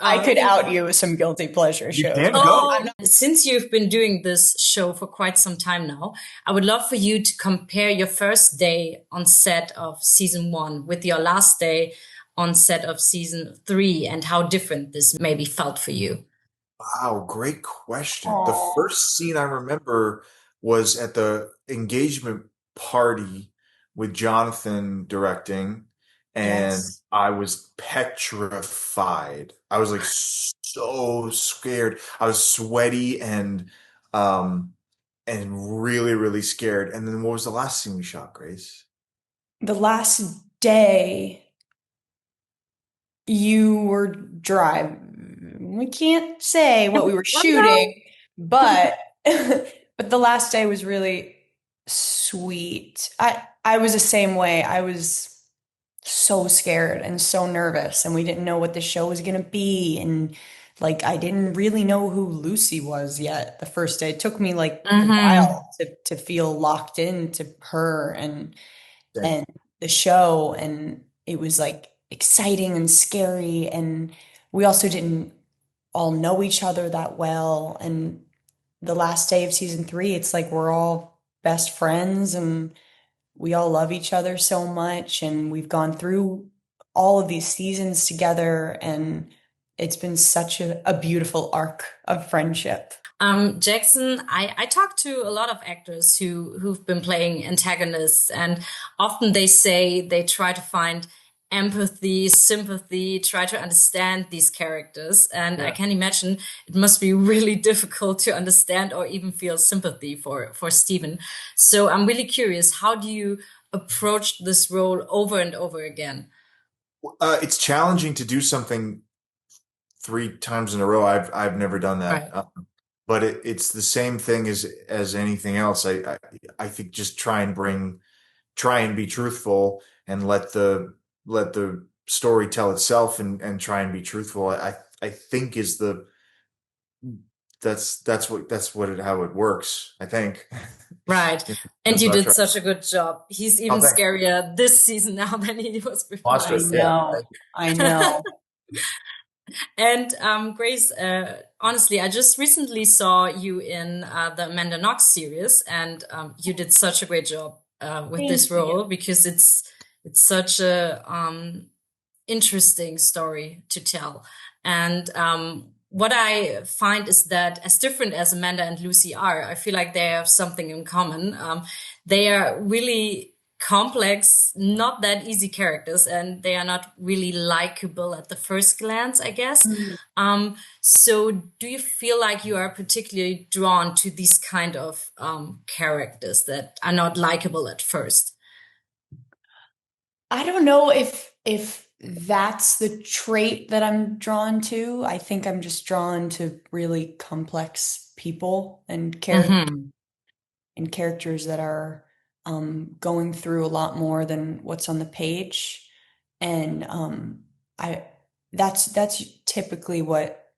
I could out you with some guilty pleasure You shows. can go. I'm not, Since you've been doing this show for quite some time now, I would love for you to compare your first day on set of season 1 with your last day on set of season 3 and how different this maybe felt for you. Wow, great question. The oh, first scene I remember was at the engagement party with Jonathan directing, and yes. I was petrified. I was like so scared. I was sweaty um and really, really scared. And then what was the last scene we shot, Grace? The last day you were driving. We can't say what we were Oh no. shooting, but but the last day was really sweet. I was the same way. I was so scared and so nervous, and we didn't know what the show was gonna be, and like I didn't really know who Lucy was yet the first day. It took me like a Hmm. while to feel locked into her That and the show, and it was like exciting and scary, and we also didn't all know each other that well, and the last day of season 3 it's like we're all best friends and we all love each other so much, and we've gone through all of these seasons together, and it's been such a beautiful arc of friendship. Jackson, I talk to a lot of actors who've been playing antagonists, and often they say they try to find empathy, sympathy, try to understand these characters. And I yeah. can imagine it must be really difficult to understand or even feel sympathy for Stephen. So I'm really curious, how do you approach this role over and over again? It's challenging to do something three times in a row. I've never done that. Right. But it's the same thing as anything else. I think just try and be truthful and let the story tell itself and try and be truthful. I think is the that's what how it works, I think. Right. And And you so I did try. such a good job. He's Oh, even thanks. scarier this season now than he was before, Lost I I it. Yeah. say. know. I know. And Grace, honestly, I just recently saw you in the Amanda Knox series, and you did such a great job with Thank this you. role because it's such a interesting story to tell. And what I find is that as different as Amanda and Lucy are, I feel like they have something in common. They are really complex, not that easy characters, and they are not really likable at the first glance, I guess. Mm. So do you feel like you are particularly drawn to these kind of characters that are not likable at first? I don't know if that's the trait that I'm drawn to. I think I'm just drawn to really complex people Hmm. and characters that are going through a lot more than what's on the page. And I that's typically what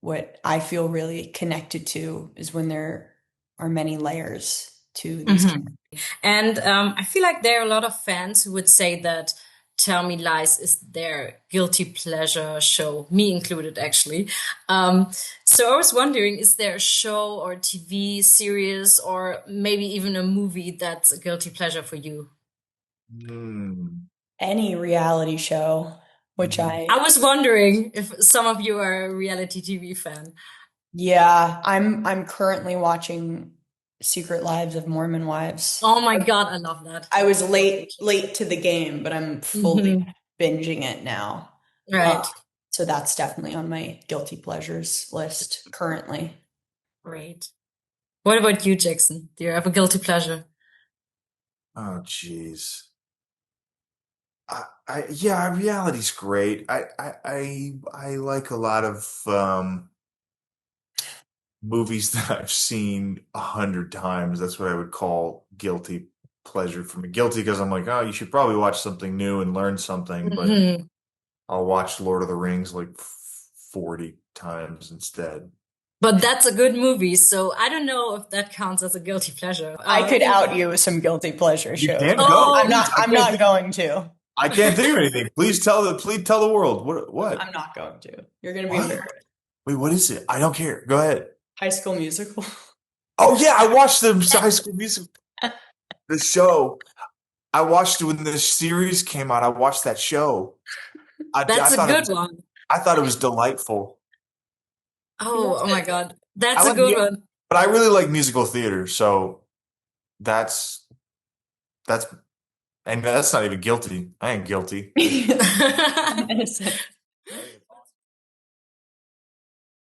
I feel really connected to is when there are many layers to these Hmm. characters. And I feel like there are a lot of fans who would say that Tell Me Lies is their guilty pleasure show, me included, actually. Um, so I was wondering, is there a show or TV series or maybe even a movie that's a guilty pleasure for you? Hmm. Any reality show, which Mhm. I I was wondering if some of you are a reality TV fan. yeah, I'm currently watching Secret Lives of Mormon Wives. Oh my God, I love that. I was So interesting. late to the game, but I'm fully Hmm. binging it now. Uh, Right. so that's definitely on my guilty pleasures list currently. Great. What about you, Jackson? Do you have a guilty pleasure? Oh, geez. Yeah, reality's great. I like a lot of movies that I've seen 100 times. That's what I would call guilty pleasure for me. Guilty because I'm like, oh, you should probably watch something new and learn something, but Hmm. I'll watch Lord of the Rings like 40 times instead. But that's a good movie, so I don't know if that counts as a guilty pleasure. I could out you with some guilty pleasure You shows. can go, Oh, please. I'm not going to. I can't think of anything. Please tell the world. What? I'm not going to. You're going to be What? embarrassed. Wait, what is it? I don't care. Go ahead. High School Musical. Oh yeah, I watched the High School Musical, the show. I watched it when the series came out. I watched that show. I That's a thought it good was, one. I thought it was delightful. Oh my God. I That's a like, good one. but I really like musical theater, so that's that's and that's not even guilty. I ain't guilty.